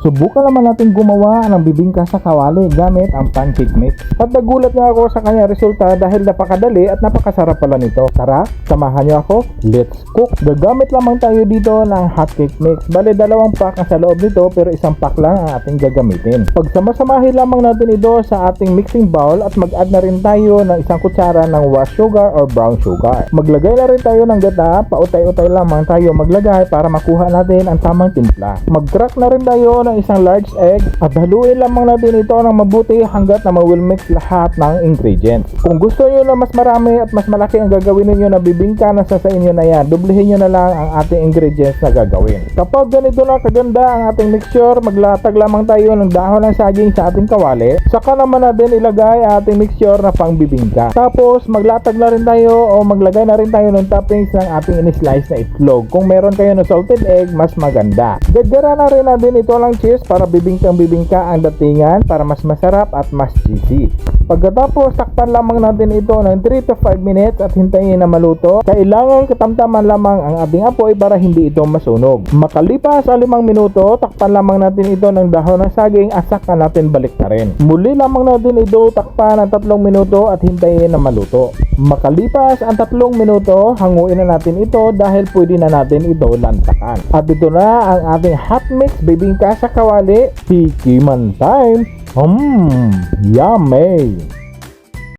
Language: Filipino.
Subukan naman natin gumawa ng bibingka sa kawali gamit ang pancake mix. At nagulat nga ako sa kanya resulta dahil napakadali at napakasarap pala nito. Tara, samahan niyo ako. Let's cook! Gagamit lamang tayo dito ng hotcake mix. Bale, 2 pack ang sa loob nito pero 1 pack lang ang ating gagamitin. Pagsama-samahin lamang natin ito sa ating mixing bowl at mag-add na rin tayo ng 1 kutsara ng white sugar or brown sugar. Maglagay na rin tayo ng gata, pautay-utay lamang tayo maglagay para makuha natin ang tamang timpla. Mag-crack na rin tayo ng 1 large egg at haluin lamang natin ito ng mabuti hanggat na ma-will mix lahat ng ingredients. Kung gusto niyo na mas marami at mas malaki ang gagawin niyo na bibingka na sa inyo na yan, dublihin niyo na lang ang ating ingredients na gagawin. Kapag ganito na kaganda ang ating mixture, maglatag lamang tayo ng dahon ng saging sa ating kawali. Saka naman natin ilagay ang ating mixture na pang bibingka. Tapos maglatag na rin tayo o maglagay na rin tayo ng toppings ng ating in-slice na itlog. Kung meron kayo na salted egg, mas maganda. Gagara na rin natin ito lang cheese para bibingkang-bibingka ang datingan para mas masarap at mas cheesy. Pagkatapos, takpan lamang natin ito ng 3 to 5 minutes at hintayin na maluto. Kailangan katamtaman lamang ang ating apoy para hindi ito masunog. Makalipas sa 5 minuto, takpan lamang natin ito ng dahon ng saging at saka natin balik na rin. Muli lamang natin ito takpan ng 3 minuto at hintayin na maluto. Makalipas ang 3 minuto, hanguin na natin ito dahil pwede na natin ito lantakan. At ito na ang ating hot mix bibingka sa kawali. Tikiman time! Yummy!